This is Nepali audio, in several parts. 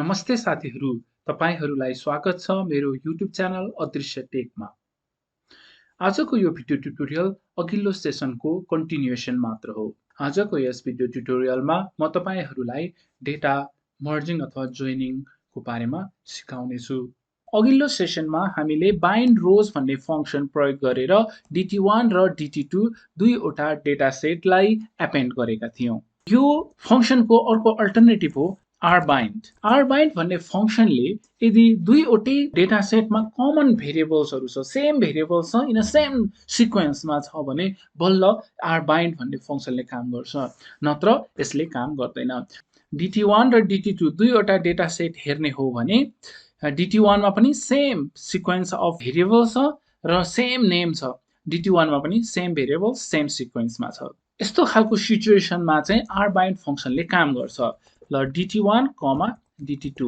नमस्ते साथीहरू, तपाईहरूलाई स्वागत छ मेरो YouTube च्यानल अदृश्य टेकमा। आजको यो भिडियो ट्युटोरियल अघिल्लो सेसनको कन्टिन्युएसन मात्र हो। आजको यस भिडियो ट्युटोरियलमा म तपाईहरूलाई डेटा मर्जिङ अथवा जोइनिङको बारेमा सिकाउनेछु। अघिल्लो सेसनमा हामीले बाइन्ड रोज भन्ने फंक्सन प्रयोग गरेर dt1 र dt2 दुईवटा डेटा सेटलाई एपेन्ड गरेका थियौं। यो फंक्सनको अर्को अल्टरनेटिभ हो rbind। rbind भन्ने फंक्सनले यदि दुईवटै डेटा सेटमा कमन भेरिएबल्सहरु छ, सेम भेरिएबल्स छ, इन सेम सिक्वेन्समा छ भने बल्ल rbind भन्ने फंक्सनले काम गर्छ, नत्र यसले काम गर्दैन। dt1 र dt2 दुईवटा डेटा सेट हेर्ने हो भने dt1 मा पनि सेम सिक्वेन्स अफ भेरिएबल्स छ र सेम नेम छ, dt1 मा पनि सेम भेरिएबल्स सेम सिक्वेन्समा छ। यस्तो खालको सिचुएसनमा चाहिँ rbind फंक्सनले काम गर्छ। ल dt1, dt2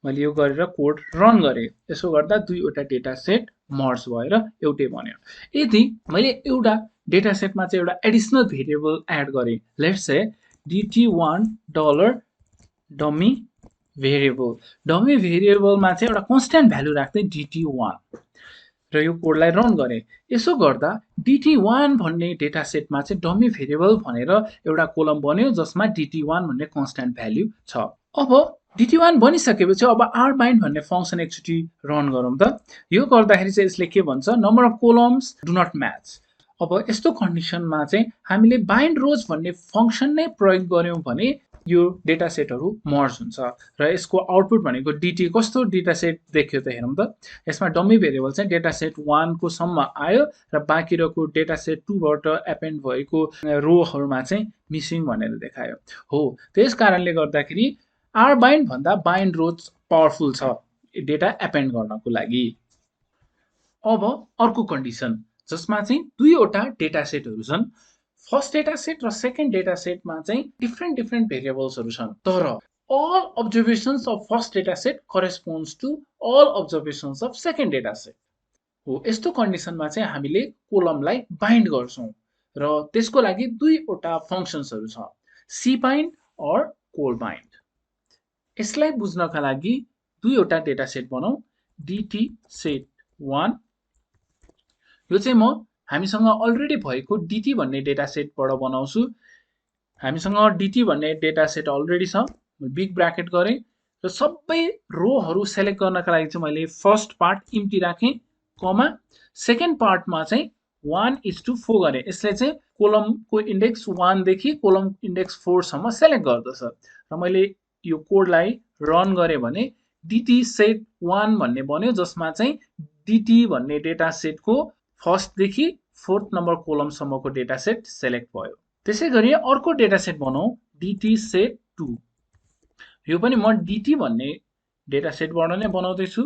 मैले यो गरेर कोड रन गरे। यसो गर्दा दुईवटा डेटा सेट मर्ज भएर एउटै बन्यो। यदि मैले एउटा डेटा सेटमा चाहिँ एउटा एडिसनल भेरिएबल एड गरे, let's say dt1 $dummy variable, dummy भेरिएबलमा चाहिँ एउटा कन्स्ट्यान्ट भ्यालु राख्दै dt1 र यो कोडलाई रन गरे। यसो गर्दा dt1 भन्ने डेटा सेटमा चाहिँ डमी भेरिएबल भनेर एउटा कोलम बन्यो जसमा dt1 भन्ने कन्स्ट्यान्ट भ्यालु छ। अब dt1 बनिसकेपछि अब rbind भन्ने फंक्सन एकचोटी रन गरौँ त। यो गर्दाखेरि चाहिँ यसले के भन्छ, number of columns do not match. अब यस्तो कन्डिसनमा चाहिँ हामीले बाइन्ड रोज भन्ने फंक्सन नै प्रयोग गर्यौं भने यो डेटा सेटहरु मर्ज हुन्छ र यसको आउटपुट भनेको dt कस्तो डेटा सेट देख्यो त हेरौँ त। यसमा डमी भेरिएबल चाहिँ डेटा सेट 1 को सम्म आयो र बाँकी रहेको डेटा सेट 2 बाट एपेन्ड भएको रोहरुमा चाहिँ मिसिङ भनेर देखायो। हो, त्यसकारणले गर्दाखेरि rbind भन्दा बाइन्ड रोज पावरफुल छ डेटा एपेन्ड गर्नको लागि। अब अर्को कन्डिसन जसमा चाहिँ दुईवटा डेटा सेटहरु छन्। फर्स्ट डेटा सेट र सेकेन्ड डेटा सेटमा चाहिँ डिफरेन्ट भेरिएबल्सहरु छन्, तर all observations of first data set corresponds to all observations of second data set। हो, यस्तो कन्डिसनमा चाहिँ हामीले कोलमलाई बाइन्ड गर्छौं र त्यसको लागि दुईवटा फंक्सन्सहरु छ, cbind और callbind। यसलाई बुझ्नका लागि दुईवटा डेटा सेट बनाऊ, dtset1। यो चाहिँ म हामीसँग अलरेडी भएको dt भन्ने डेटा सेटबाट बनाउँछु। हामीसँग dt भन्ने डेटा सेट अलरेडी छ, बिग ब्र्याकेट गरे र सबै रोहरु सेलेक्ट गर्नका लागि चाहिँ मैले फर्स्ट पार्ट इम्प्टी राखे, कमा सेकेन्ड पार्टमा चाहिँ 1:4 गरे। यसले चाहिँ कोलमको इन्डेक्स 1 देखि कोलम इन्डेक्स 4 सम्म सेलेक्ट गर्दछ र मैले यो कोडलाई रन गरे भने dtset1 भन्ने बन्यो, जसमा चाहिँ dt भन्ने डेटा सेटको फर्स्ट देखि फोर्थ नम्बर कोलम सम्मको डेटा सेट सेलेक्ट भयो। त्यसैगरी अर्को डेटा सेट बनाऊ, dtset2। यो पनि म dt भन्ने डेटा सेटबाट नै बनाउँदै छु।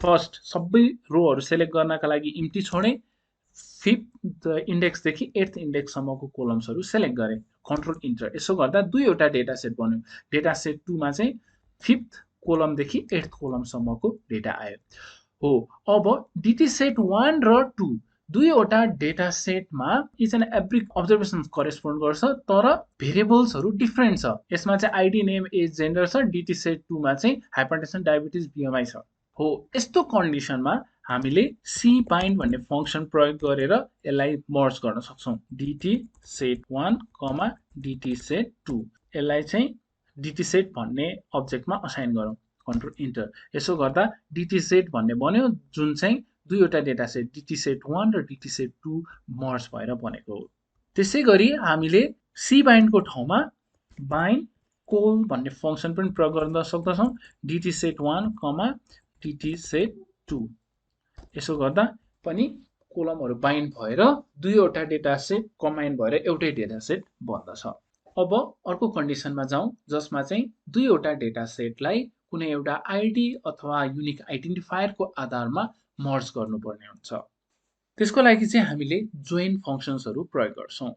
फर्स्ट सबै रोहरु सेलेक्ट गर्नका लागि इम्प्टी छोडे, फिफ्थ इन्डेक्स देखि एट्थ इन्डेक्स सम्मको कोलम्सहरु सेलेक्ट गरे, कन्ट्रोल इन्टर। यसो गर्दा दुईवटा डेटा सेट बन्यो। डेटा सेट 2 मा चाहिँ फिफ्थ कोलम देखि एट्थ कोलम सम्मको डेटा आयो। हो, अब dtset1 र 2 दुईवटा डेटा सेटमा इच एन्ड एभ्री अब्जर्भेसन करेस्पोन्ड गर्छ, तर भेरिएबल्सहरु डिफरेन्ट छ। यसमा चाहिँ आईडी, नेम, एज, जेन्डर छ, dtset2 मा चाहिँ हाइपरटेन्सन, डायबिटिज, बीएमआई छ। हो, यस्तो कन्डिसनमा हामीले cbind भन्ने फंक्सन प्रयोग गरेर यसलाई मर्ज गर्न सक्छौं, dtset1, dtset2। यसलाई चाहिँ dtset भन्ने अब्जेक्टमा असाइन गरौँ, कन्ट्रोल इन्टर। यसो गर्दा dtset भन्ने बन्यो, जुन चाहिँ दुईवटा डेटा सेट dtset1 र dtset2 मर्ज भएर बनेको हो। त्यसैगरी हामीले cbind को ठाउँमा bind call भन्ने फंक्सन पनि प्रयोग गर्न सक्दछौं, dtset1, dtset2। यसो गर्दा पनि कोलमहरु बाइन्ड भएर दुईवटा डेटा सेट कम्बाइन भएर एउटै डेटा सेट बन्दछ। अब अर्को कन्डिसनमा जाउँ, जसमा चाहिँ दुईवटा डेटा सेटलाई कुनै एउटा आईडी अथवा युनिक आइडेन्टिफायरको आधारमा मर्ज गर्नुपर्ने हुन्छ। त्यसको लागि चाहिँ हामीले जोइन फंक्सन्सहरु प्रयोग गर्छौं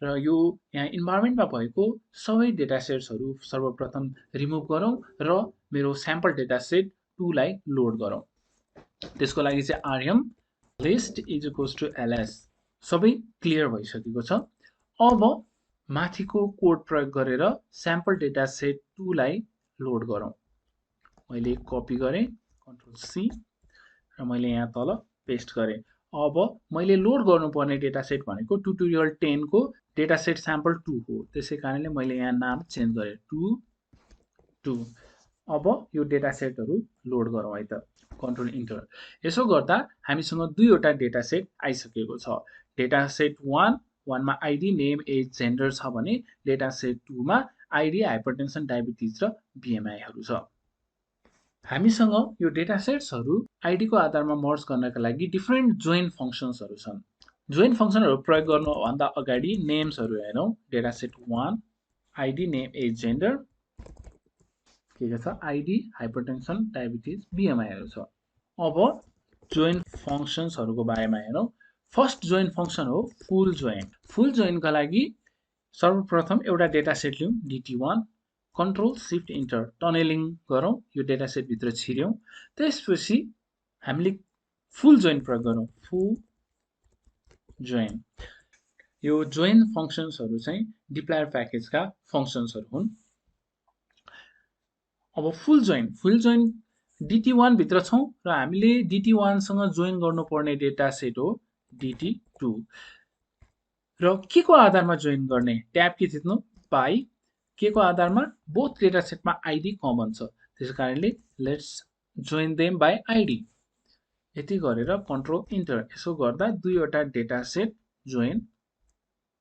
र यो यहाँ इन्भाइरोमेन्टमा भएको सबै डेटा सेट्सहरु सर्वप्रथम रिमुभ गरौँ र मेरो स्याम्पल डेटा सेट 2 लाई लोड गरौँ। त्यसको लागि चाहिँ rm list = ls। सबै क्लियर भइसकेको छ। अब माथिको कोड प्रयोग गरेर स्याम्पल डेटा सेट 2 लाई लोड गरौँ। मैले कपी गरेँ, कन्ट्रोल सी, र मैले यहाँ तल पेस्ट गरेँ। अब मैले लोड गर्नुपर्ने डेटासेट भनेको ट्युटोरियल 10 को डेटासेट स्याम्पल 2 हो। त्यसै कारणले मैले यहाँ नाम चेन्ज गरेँ 2। अब यो डेटासेटहरू लोड गरौँ है त। Control enter. यसो गर्दा हामीसँग दुईवटा डेटासेट आइसकेको छ। डेटासेट 1 मा आइडी, नेम, एज, जेन्डर छ भने डेटासेट 2 मा आइडी, हाइपरटेन्सन, डायबिटिज र बिएमआईहरू छ। हामीसँग यो डेटासेट्सहरू आइडी को आधारमा मर्ज गर्नका लागि डिफरेन्ट जोइन फंक्सन्सहरू छन्। जोइन फंक्सनहरू प्रयोग गर्नुभन्दा अगाडि नेम्सहरू हेरौँ। Dataset 1 ID, name, age, gender के छ, आइडी, हाइपरटेन्सन, डायबिटिज, बिएमआईहरू छ। अब जोइन फंक्सन्सहरूको बारेमा हेरौँ। फर्स्ट जोइन फंक्सन हो फुल जोइन। फुल जोइनका लागि सर्वप्रथम एउटा डेटासेट लिउँ dt1, कन्ट्रोल शिफ्ट इन्टर, टनेलिङ गरौँ, यो डेटासेट भित्र छिर्यौँ। त्यसपछि हामीले फुल जोइन प्रयोग गरौँ, फुल जोइन। यो जोइन फंक्सन्सहरू चाहिँ डिप्लायर प्याकेजका फंक्सन्सहरू हुन्। अब फुल जोइन dt1 भित्र छौँ र हामीले dt1 सँग जोइन गर्नुपर्ने डेटासेट हो dt2। र के को आधारमा जोइन गर्ने, ट्याब के थिच्नु, बाइ के को आधारमा, बोथ डेटासेटमा आइडी कमन छ, त्यसै कारणले let's join them by ID. यति गरेर कन्ट्रोल इन्टर। यसो गर्दा दुईवटा डेटासेट जोइन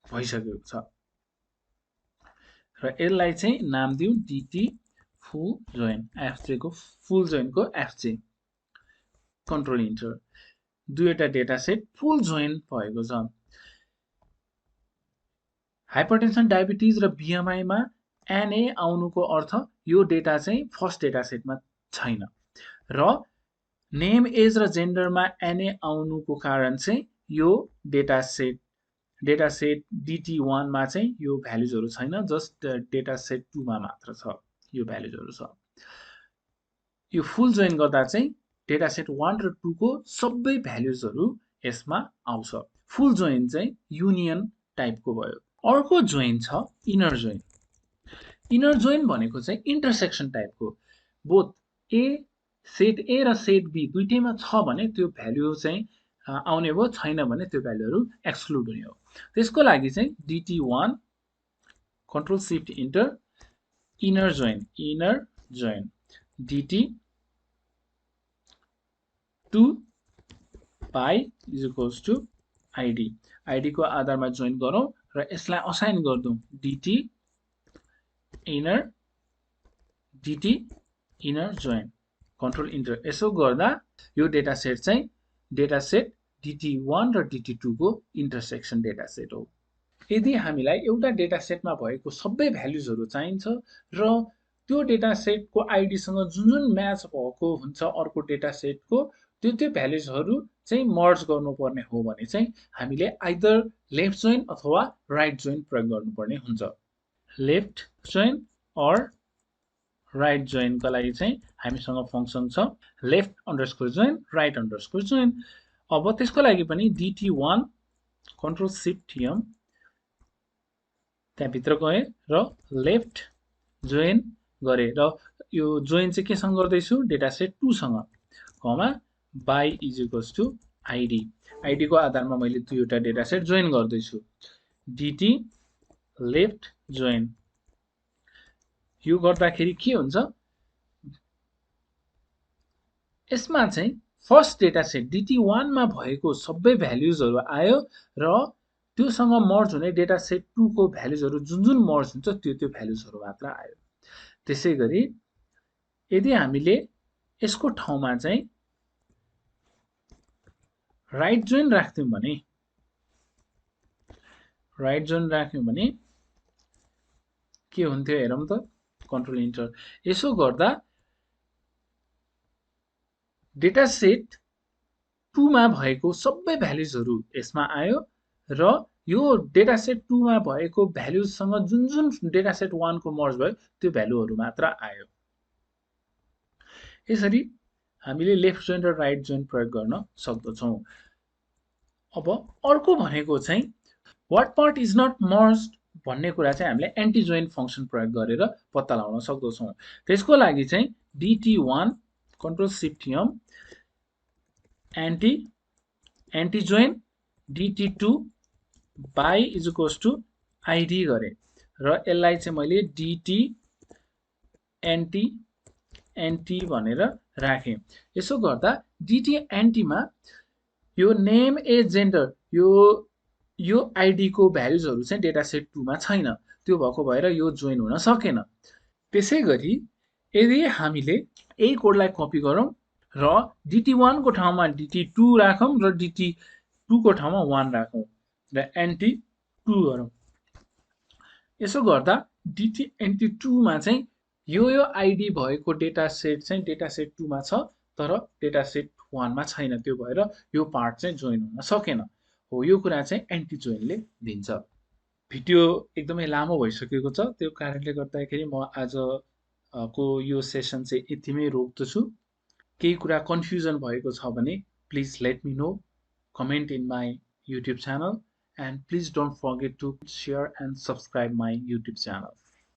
भइसकेको छ र यसलाई चाहिँ नाम दिउँ dt फुल जोइन, एफजे को फुल जोइन को एफजे। Control enter. दुईवटा डेटासेट फुल जोइन भएको छ। हाइपरटेन्सन, डायबिटिज र बिएमआईमा एनए आउनुको अर्थ यो डेटा चाहिँ फर्स्ट डेटासेटमा छैन र नेम, एज र जेन्डरमा एनए आउनुको कारण चाहिँ यो डेटासेट dt1 मा चाहिँ यो भ्यालुजहरू छैन, जस्ट डेटासेट 2 मा मात्र छ यो भ्यालुजहरू छ। यो फुल जोइन गर्दा चाहिँ डेटासेट 1 र 2 को सबै भ्यालुजहरू यसमा आउँछ। फुल जोइन चाहिँ युनियन टाइपको भयो। अर्को जोइन छ इनर जोइन। इनर जोइन भनेको चाहिँ इन्टरसेक्सन टाइपको। बोथ सेट ए र सेट बी दुईटैमा छ भने त्यो भ्यालु चाहिँ आउने भयो, छैन भने त्यो भ्यालुहरू एक्सक्लुड हुने हो। त्यसको लागि चाहिँ dt1 control shift enter, inner join dt2 by is equals to ID. ID को आधारमा जोइन गरौँ र यसलाई असाइन गर्दौँ dt inner join, control enter. यसो गर्दा यो डेटासेट चाहिँ डेटासेट dt1 र dt2 को इन्टरसेक्सन डेटासेट हो। यदि हामीलाई एउटा डेटासेटमा भएको सबै भ्यालुजहरू चाहिन्छ र त्यो डेटासेटको आइडीसँग जुन म्याच भएको हुन्छ अर्को डेटासेटको, त्यो भ्यालुजहरू चाहिँ मर्ज गर्नुपर्ने हो भने चाहिँ हामीले आइदर लेफ्ट जोइन अथवा राइट जोइन प्रयोग गर्नुपर्ने हुन्छ। लेफ्ट जोइन अर राइट जोइनका लागि चाहिँ हामीसँग फंक्सन छ left underscore join, right underscore join. अब त्यसको लागि पनि dt1 कन्ट्रोल शिफ्ट एम त्यहाँभित्र गएँ र लेफ्ट जोइन गरेँ र यो जोइन चाहिँ केसँग गर्दैछु, डेटासेट 2 सँग, comma by is equals to ID. ID को आधारमा मैले दुईवटा डेटासेट जोइन गर्दैछु dt लेफ्ट जोइन। यो गर्दाखेरि के हुन्छ, यसमा चाहिँ फर्स्ट डेटासेट dt1 मा भएको सबै भ्यालुजहरू आयो र त्योसँग मर्ज हुने डेटासेट 2 को भ्यालुजहरू जुन मर्ज हुन्छ त्यो भ्यालुजहरू मात्र आयो। त्यसैगरी यदि हामीले यसको ठाउँमा चाहिँ राइट जोइन राख्थ्यौं भने के हुन्थ्यो हेरौँ त, कन्ट्रोल इन्टर। यसो गर्दा डेटासेट 2 मा भएको सबै भ्यालुजहरू यसमा आयो र यो डेटासेट 2 मा भएको भ्यालुजसँग जुन डेटासेट 1 को मर्ज भयो त्यो भ्यालुहरू मात्र आयो। यसरी हामीले लेफ्ट जोइन र राइट जोइन प्रयोग गर्न सक्दछौँ। अब अर्को भनेको चाहिँ what part is not merged भन्ने कुरा चाहिँ हामीले एन्टी जोइन फङ्सन प्रयोग गरेर पत्ता लगाउन सक्दछौँ। त्यसको लागि चाहिँ dt1 control shift M anti join dt2 by is equals to ID गरेँ र यसलाई चाहिँ मैले dt एन्टी भनेर राखेँ। यसो गर्दा dt एन्टीमा यो नेम ए जेन्डर यो आइडीको भ्यालुजहरू चाहिँ डेटा सेट 2 मा छैन, त्यो भएको भएर यो जोइन हुन सकेन। त्यसै गरी यदि हामीले यही कोडलाई कपी गरौँ र dt1 को ठाउँमा dt2 राखौँ र dt2 को ठाउँमा 1 राखौँ र एन्टी 2 गरौँ, यसो गर्दा dt एन्टी 2 मा चाहिँ यो आइडी भएको डेटा सेट चाहिँ डेटा सेट 2 मा छ तर डेटा सेट 1 मा छैन, त्यो भएर यो पार्ट चाहिँ जोइन हुन सकेन हो। यो कुरा चाहिँ एन्टी जोइनले दिन्छ। भिडियो एकदमै लामो भइसकेको छ, त्यो कारणले गर्दाखेरि म आजको यो सेसन चाहिँ यतिमै रोक्दछु। केही कुरा कन्फ्युजन भएको छ भने please let me know, comment in my YouTube channel, and please don't forget to share and subscribe my YouTube channel.